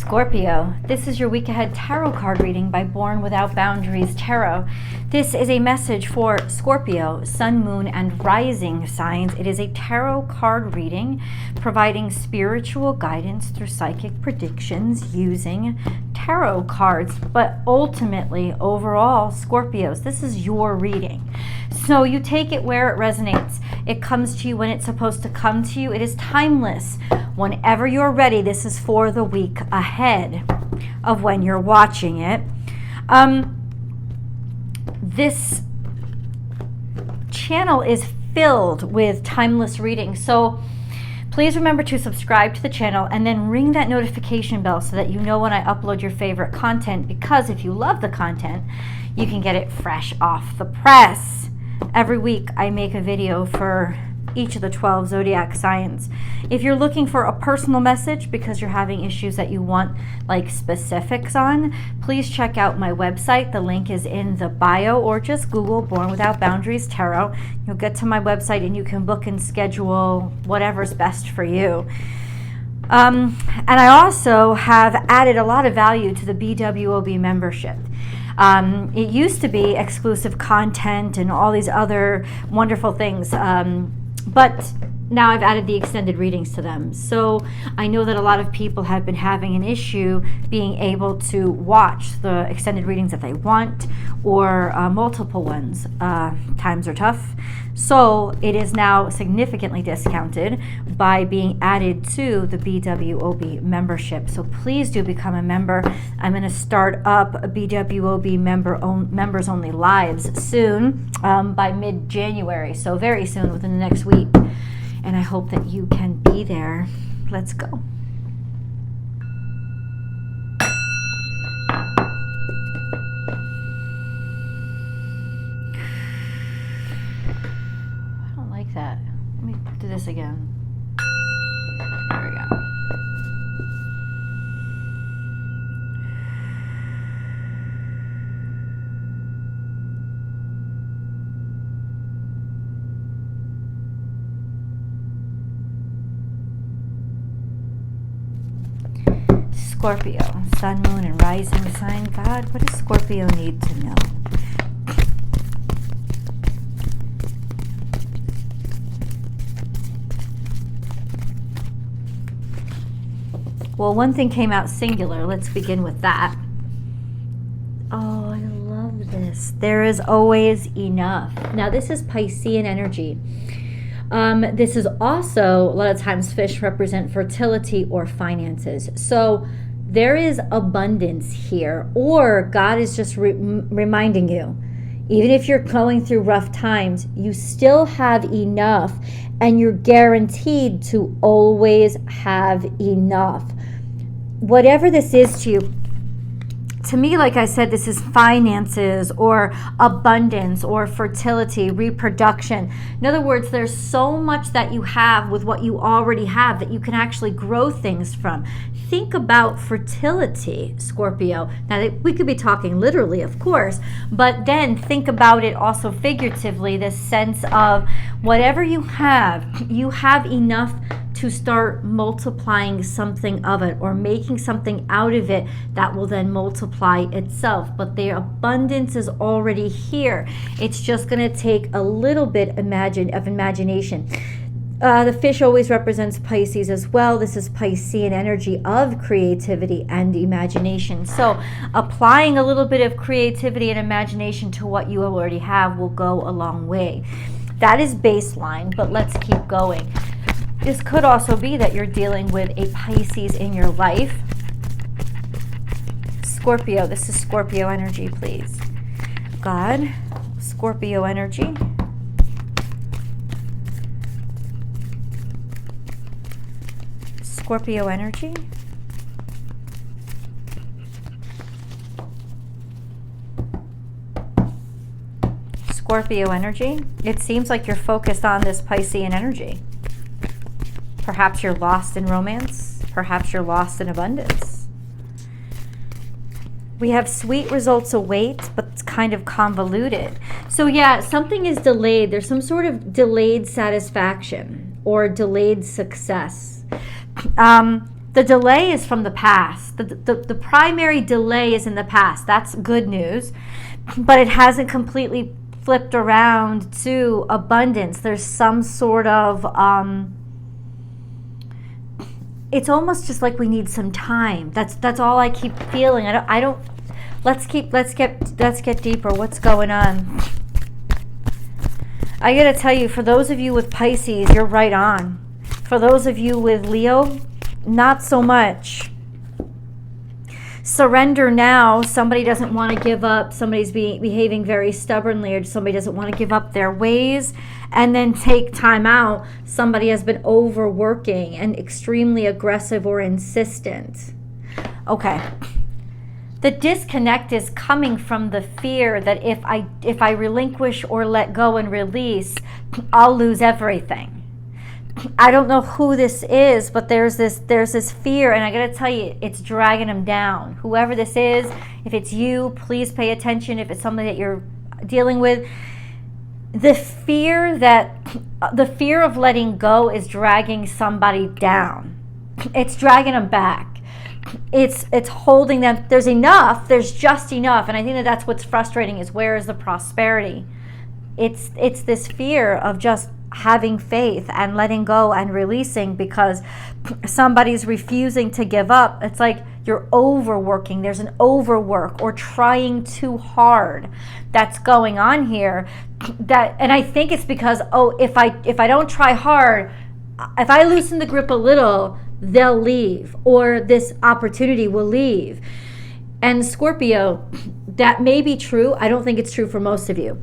Scorpio, this is your week ahead tarot card reading by Born Without Boundaries Tarot. This is a message for Scorpio, Sun, Moon, and Rising signs. It is a tarot card reading providing spiritual guidance through psychic predictions using tarot cards. But ultimately, overall, Scorpios, this is your reading. So you take it where it resonates. It comes to you when it's supposed to come to you. It is timeless. Whenever you're ready, this is for the week ahead of when you're watching it. This channel is filled with timeless readings. So please remember to subscribe to the channel and then ring that notification bell so that you know when I upload your favorite content, because if you love the content, you can get it fresh off the press. Every week I make a video for each of the 12 zodiac signs. If you're looking for a personal message because you're having issues that you want like specifics on, please check out my website. The link is in the bio, or just Google Born Without Boundaries Tarot. You'll get to my website and you can book and schedule whatever's best for you. And I also have added a lot of value to the BWOB membership. It used to be exclusive content and all these other wonderful things, but now I've added the extended readings to them. So I know that a lot of people have been having an issue being able to watch the extended readings that they want, or multiple ones. Times are tough. So it is now significantly discounted by being added to the BWOB membership. So please do become a member. I'm going to start up a BWOB members only lives soon, by mid-January. So very soon, within the next week. And I hope that you can be there. Let's go. I don't like that. Let me do this again. There we go. Scorpio, Sun, Moon, and Rising sign. God, what does Scorpio need to know? Well, one thing came out singular. Let's begin with that. Oh, I love this. There is always enough. Now, this is Piscean energy. This is also, a lot of times, fish represent fertility or finances. So there is abundance here, or God is just reminding you, even if you're going through rough times, you still have enough, and you're guaranteed to always have enough. Whatever this is to you, to me, like I said, this is finances or abundance or fertility, reproduction. In other words, there's so much that you have with what you already have that you can actually grow things from. Think about fertility, Scorpio. Now, we could be talking literally, of course, but then think about it also figuratively, this sense of whatever you have enough to start multiplying something of it, or making something out of it that will then multiply itself. But the abundance is already here. It's just going to take a little bit of imagination. The fish always represents Pisces as well. This is Piscean energy of creativity and imagination. So applying a little bit of creativity and imagination to what you already have will go a long way. That is baseline, but let's keep going. This could also be that you're dealing with a Pisces in your life. Scorpio, this is Scorpio energy, please. God, Scorpio energy. Scorpio energy. Scorpio energy. It seems like you're focused on this Piscean energy. Perhaps you're lost in romance. Perhaps you're lost in abundance. We have sweet results await, but it's kind of convoluted. So yeah, something is delayed. There's some sort of delayed satisfaction or delayed success. The delay is from the past. The primary delay is in the past. That's good news. But it hasn't completely flipped around to abundance. There's some sort of it's almost just like we need some time. That's all I keep feeling. I don't let's get deeper. What's going on? I gotta tell you, for those of you with Pisces, you're right on. For those of you with Leo, not so much. Surrender now. Somebody doesn't want to give up. Somebody's behaving very stubbornly, or somebody doesn't want to give up their ways. And then take time out. Somebody has been overworking and extremely aggressive or insistent. Okay. The disconnect is coming from the fear that if I relinquish or let go and release, I'll lose everything. I don't know who this is, but there's this fear, and I gotta tell you, it's dragging them down. Whoever this is, if it's you, please pay attention. If it's something that you're dealing with, the fear of letting go is dragging somebody down. It's dragging them back. It's holding them. There's enough. There's just enough, and I think that's what's frustrating. Is where is the prosperity? It's this fear of just having faith and letting go and releasing because somebody's refusing to give up. It's like you're overworking. There's an overwork or trying too hard that's going on here. And I think it's because, if I don't try hard, if I loosen the grip a little, they'll leave, or this opportunity will leave. And Scorpio, that may be true. I don't think it's true for most of you.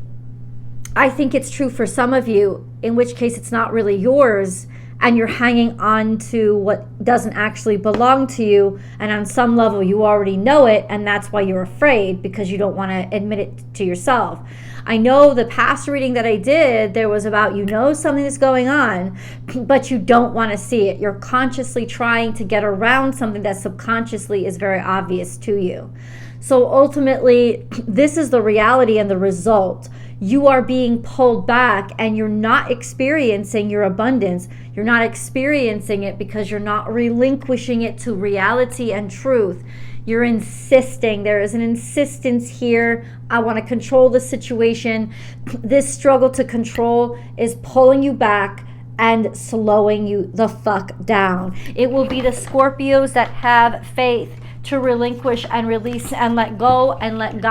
I think it's true for some of you, in which case it's not really yours, and you're hanging on to what doesn't actually belong to you, and on some level you already know it, and that's why you're afraid, because you don't want to admit it to yourself. I know the past reading that I did, there was about, something is going on, but you don't want to see it. You're consciously trying to get around something that subconsciously is very obvious to you. So ultimately, this is the reality and the result. You are being pulled back and you're not experiencing your abundance. You're not experiencing it because you're not relinquishing it to reality and truth. You're insisting. There is an insistence here. I want to control the situation. This struggle to control is pulling you back and slowing you the fuck down. It will be the Scorpios that have faith to relinquish and release and let go and let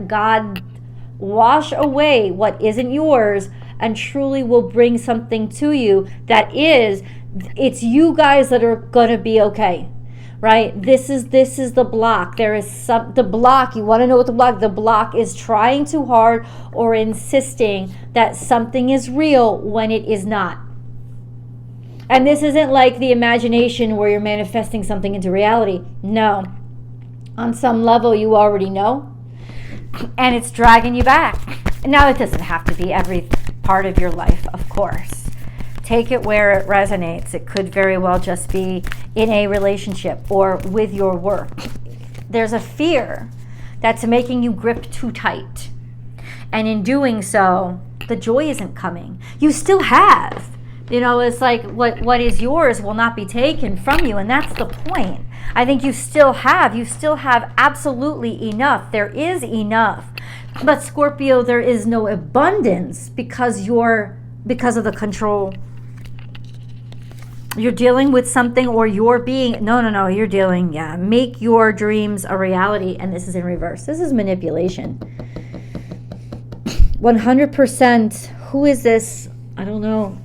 God wash away what isn't yours and truly will bring something to you that it's you guys that are going to be okay, right? This is the block. There is the block. You want to know what the block is trying too hard or insisting that something is real when it is not. And this isn't like the imagination where you're manifesting something into reality. No. On some level, you already know. And it's dragging you back. Now, it doesn't have to be every part of your life, of course. Take it where it resonates. It could very well just be in a relationship or with your work. There's a fear that's making you grip too tight. And in doing so, the joy isn't coming. You still have. It's like what is yours will not be taken from you, and that's the point. I think you still have absolutely enough. There is enough. But Scorpio, there is no abundance because of the control. You're dealing with something, or you're you're dealing, make your dreams a reality, and this is in reverse. This is manipulation. 100%. Who is this? I don't know.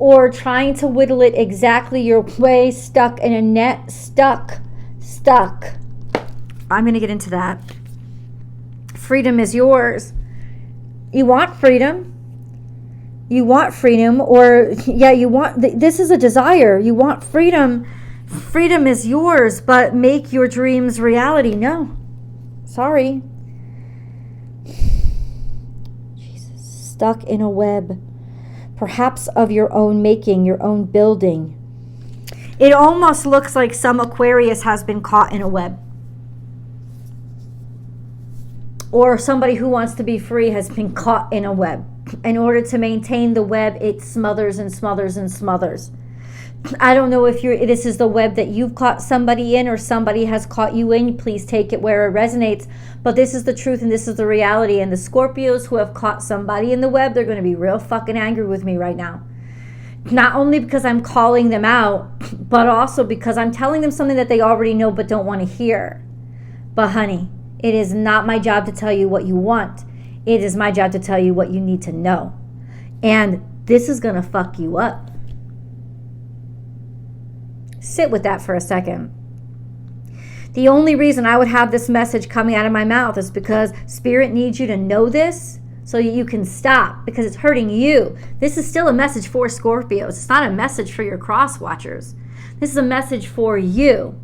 Or trying to whittle it exactly your way, stuck in a net, stuck. I'm going to get into that. Freedom is yours. You want freedom. Or this is a desire. You want freedom. Freedom is yours, but make your dreams reality. No. Sorry. Jesus. Stuck in a web. Perhaps of your own making, your own building. It almost looks like some Aquarius has been caught in a web. Or somebody who wants to be free has been caught in a web. In order to maintain the web, it smothers and smothers and smothers. I don't know if this is the web that you've caught somebody in or somebody has caught you in. Please take it where it resonates. But this is the truth and this is the reality. And the Scorpios who have caught somebody in the web, they're going to be real fucking angry with me right now. Not only because I'm calling them out, but also because I'm telling them something that they already know but don't want to hear. But honey, it is not my job to tell you what you want. It is my job to tell you what you need to know. And this is going to fuck you up. Sit with that for a second. The only reason I would have this message coming out of my mouth is because Spirit needs you to know this so you can stop, because it's hurting you. This is still a message for Scorpios. It's not a message for your cross watchers. This is a message for you.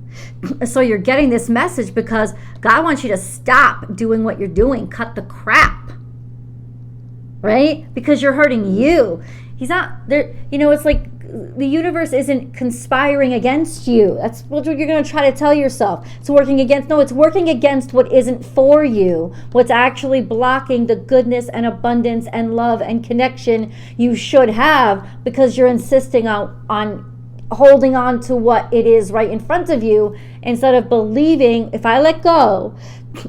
So you're getting this message because God wants you to stop doing what you're doing. Cut the crap. Right? Because you're hurting you. He's not there. You know, it's like the universe isn't conspiring against you. That's what you're going to try to tell yourself. It's working against. No, it's working against what isn't for you. What's actually blocking the goodness and abundance and love and connection you should have, because you're insisting on holding on to what it is right in front of you instead of believing, if I let go,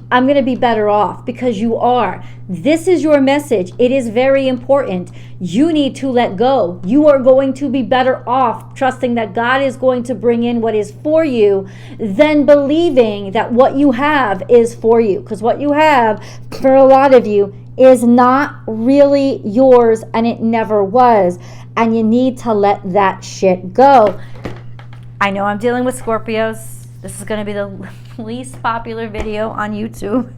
I'm going to be better off, because you are. This is your message. It is very important. You need to let go. You are going to be better off trusting that God is going to bring in what is for you than believing that what you have is for you. Because what you have, for a lot of you, is not really yours, and it never was. And you need to let that shit go. I know I'm dealing with Scorpios. This is going to be the least popular video on YouTube.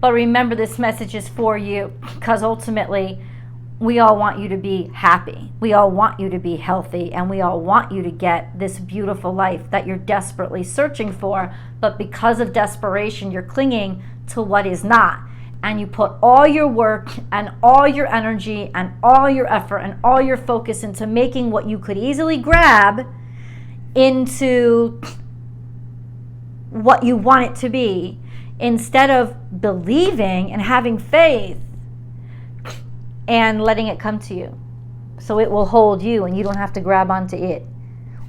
But remember, this message is for you, because ultimately we all want you to be happy. We all want you to be healthy, and we all want you to get this beautiful life that you're desperately searching for. But because of desperation, you're clinging to what is not. And you put all your work and all your energy and all your effort and all your focus into making what you could easily grab into what you want it to be, instead of believing and having faith and letting it come to you. So it will hold you and you don't have to grab onto it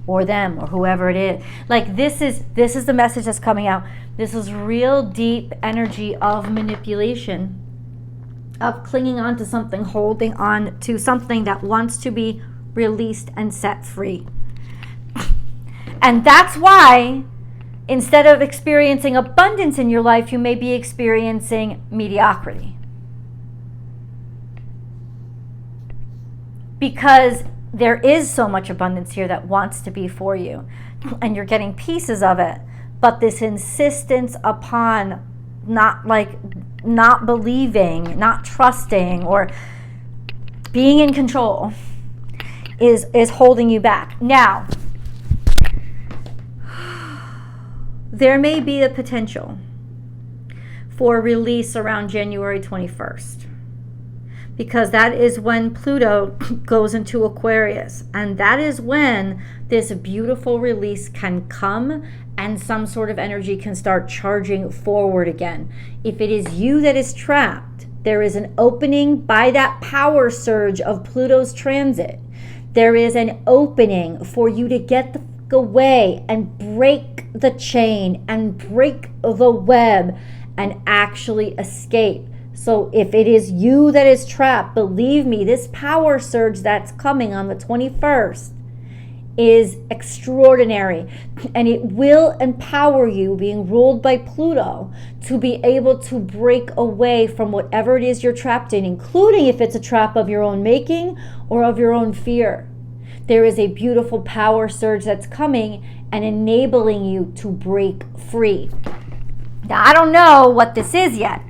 or them or whoever it is. Like this is the message that's coming out. This is real deep energy of manipulation, of clinging on to something, holding on to something that wants to be released and set free. And that's why instead of experiencing abundance in your life, you may be experiencing mediocrity. Because there is so much abundance here that wants to be for you, and you're getting pieces of it. But this insistence upon not believing, not trusting, or being in control is holding you back. Now, there may be a potential for release around January 21st. Because that is when Pluto goes into Aquarius. And that is when this beautiful release can come and some sort of energy can start charging forward again. If it is you that is trapped, there is an opening by that power surge of Pluto's transit. There is an opening for you to get the fuck away and break the chain and break the web and actually escape. So if it is you that is trapped, believe me, this power surge that's coming on the 21st is extraordinary. And it will empower you, being ruled by Pluto, to be able to break away from whatever it is you're trapped in, including if it's a trap of your own making or of your own fear. There is a beautiful power surge that's coming and enabling you to break free. Now, I don't know what this is yet.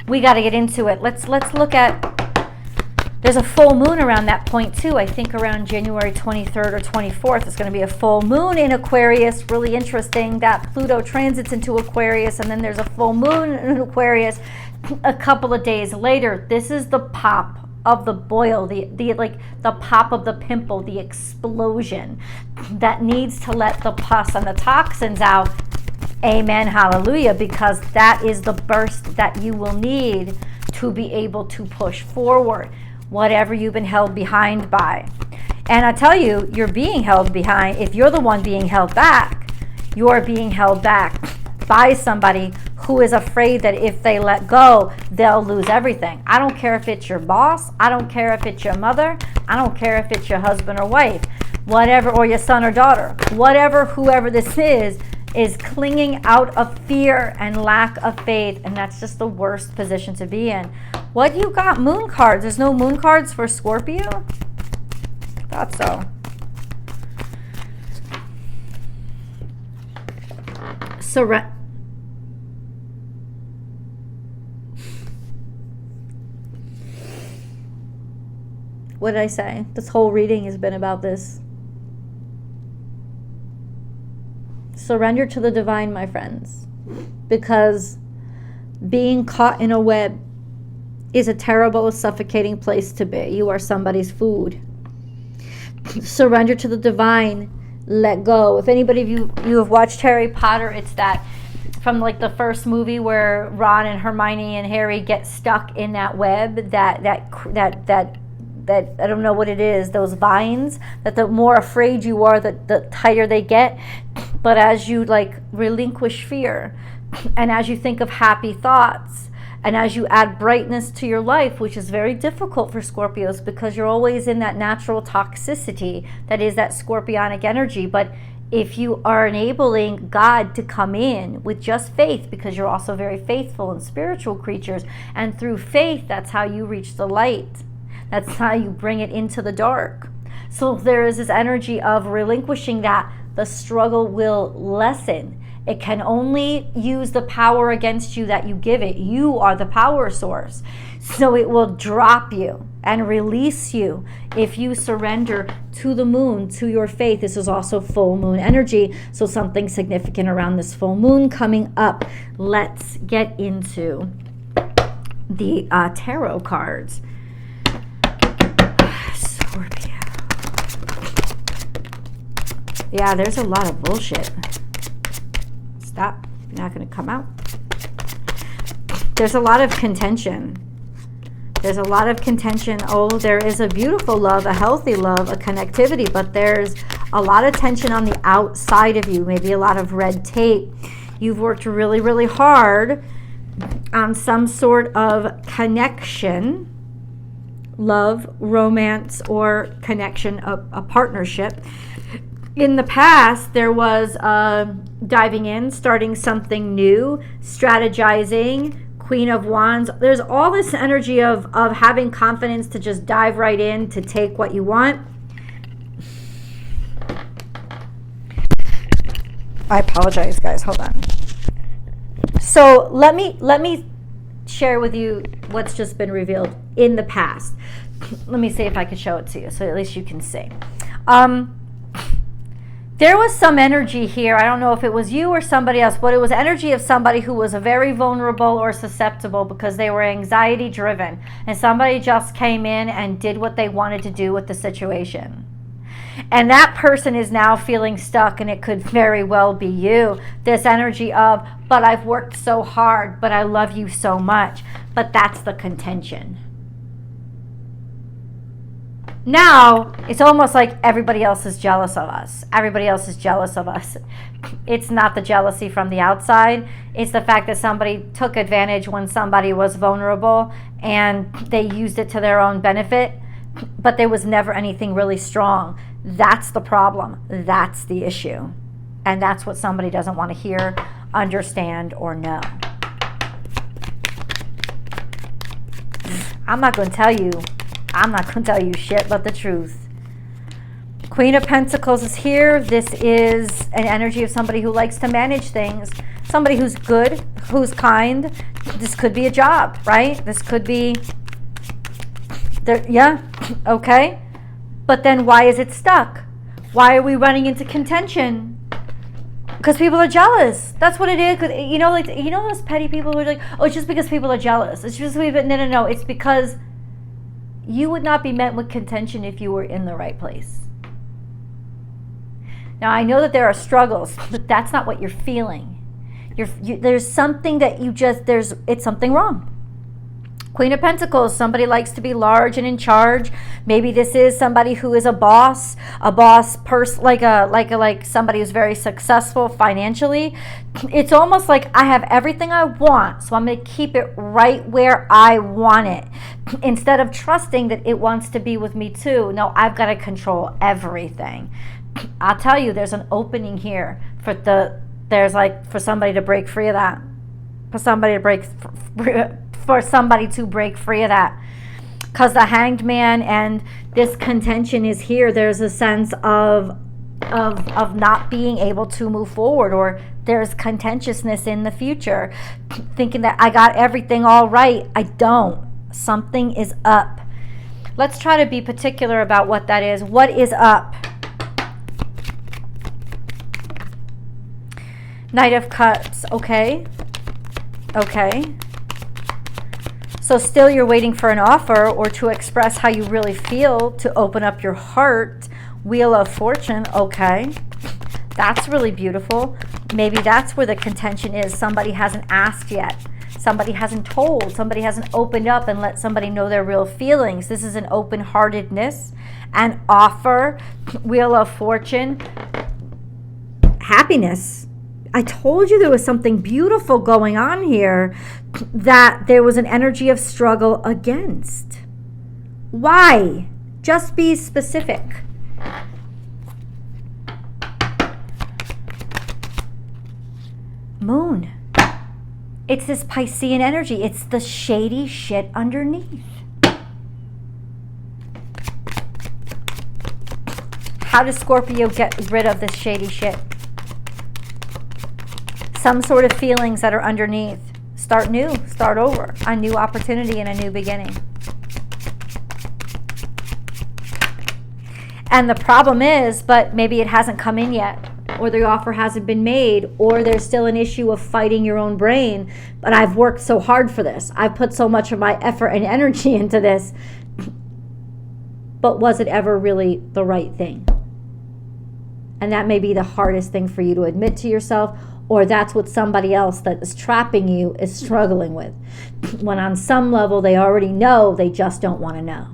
We got to get into it. Let's look at, there's a full moon around that point too. I think around January 23rd or 24th, it's going to be a full moon in Aquarius. Really interesting that Pluto transits into Aquarius, and then there's a full moon in Aquarius a couple of days later. This is the pop of the boil, the pop of the pimple, the explosion that needs to let the pus and the toxins out. Amen, hallelujah, because that is the burst that you will need to be able to push forward whatever you've been held behind by. And I tell you, you're being held behind. If you're the one being held back, you're being held back by somebody who is afraid that if they let go, they'll lose everything. I don't care if it's your boss. I don't care if it's your mother. I don't care if it's your husband or wife, whatever, or your son or daughter. Whatever, whoever this is clinging out of fear and lack of faith, and that's just the worst position to be in. What you got? Moon cards. There's no moon cards for Scorpio? Thought so. What did I say? This whole reading has been about this. Surrender to the divine, my friends, because being caught in a web is a terrible, suffocating place to be. You are somebody's food. Surrender to the divine. Let go. If anybody of you have watched Harry Potter, it's that from like the first movie where Ron and Hermione and Harry get stuck in that web, that I don't know what it is, those vines, that the more afraid you are, the tighter they get. But as you like relinquish fear, and as you think of happy thoughts, and as you add brightness to your life, which is very difficult for Scorpios because you're always in that natural toxicity that is that scorpionic energy. But if you are enabling God to come in with just faith, because you're also very faithful and spiritual creatures, and through faith, that's how you reach the light. That's how you bring it into the dark. So there is this energy of relinquishing that. The struggle will lessen. It can only use the power against you that you give it. You are the power source. So it will drop you and release you if you surrender to the moon, to your faith. This is also full moon energy, so something significant around this full moon coming up. Let's get into the tarot cards. Scorpio. Yeah, there's a lot of bullshit. Stop. You're not going to come out. There's a lot of contention. There's a lot of contention. Oh, there is a beautiful love, a healthy love, a connectivity, but there's a lot of tension on the outside of you, maybe a lot of red tape. You've worked really, really hard on some sort of connection, love, romance, or connection, a partnership. In the past, there was diving in, starting something new, strategizing, Queen of Wands. There's all this energy of having confidence to just dive right in, to take what you want. I apologize, guys. Hold on. So let me share with you what's just been revealed in the past. Let me see if I can show it to you, so at least you can see. There was some energy here. I don't know if it was you or somebody else, but it was energy of somebody who was very vulnerable or susceptible because they were anxiety driven, and somebody just came in and did what they wanted to do with the situation. And that person is now feeling stuck, and it could very well be you. This energy of, but I've worked so hard, but I love you so much. But that's the contention. Now, it's almost like everybody else is jealous of us. Everybody else is jealous of us. It's not the jealousy from the outside. It's the fact that somebody took advantage when somebody was vulnerable and they used it to their own benefit, but there was never anything really strong. That's the problem. That's the issue. And that's what somebody doesn't want to hear, understand, or know. I'm not going to tell you shit but the truth. Queen of Pentacles is here. This is an energy of somebody who likes to manage things. Somebody who's good, who's kind. This could be a job, right? This could be, yeah, okay. But then why is it stuck? Why are we running into contention? Because people are jealous. That's what it is. Cause, like those petty people who are like, oh, it's just because people are jealous. It's just no. It's because you would not be met with contention if you were in the right place. Now, I know that there are struggles, but that's not what you're feeling. There's something that it's something wrong. Queen of Pentacles, somebody likes to be large and in charge. Maybe this is somebody who is a boss person, like somebody who's very successful financially. It's almost like I have everything I want, so I'm going to keep it right where I want it. Instead of trusting that it wants to be with me too. No, I've got to control everything. I'll tell you, there's an opening here for somebody to break free of that. For somebody to break free of that, because the Hanged Man and this contention is here. There's a sense of not being able to move forward, or there's contentiousness in the future, thinking that I got everything all right. I don't. Something is up. Let's try to be particular about what that is. What is up? Knight of Cups. Okay. So still you're waiting for an offer or to express how you really feel, to open up your heart. Wheel of Fortune. Okay. That's really beautiful. Maybe that's where the contention is. Somebody hasn't asked yet. Somebody hasn't told. Somebody hasn't opened up and let somebody know their real feelings. This is an open-heartedness, an offer. Wheel of Fortune. Happiness. I told you there was something beautiful going on here, that there was an energy of struggle against. Why? Just be specific. Moon. It's this Piscean energy. It's the shady shit underneath. How does Scorpio get rid of this shady shit? Some sort of feelings that are underneath. Start new, start over. A new opportunity and a new beginning. And the problem is, but maybe it hasn't come in yet, or the offer hasn't been made, or there's still an issue of fighting your own brain. But I've worked so hard for this. I've put so much of my effort and energy into this. But was it ever really the right thing? And that may be the hardest thing for you to admit to yourself, or that's what somebody else that is trapping you is struggling with. When on some level they already know, they just don't want to know.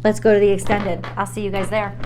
Let's go to the extended. I'll see you guys there.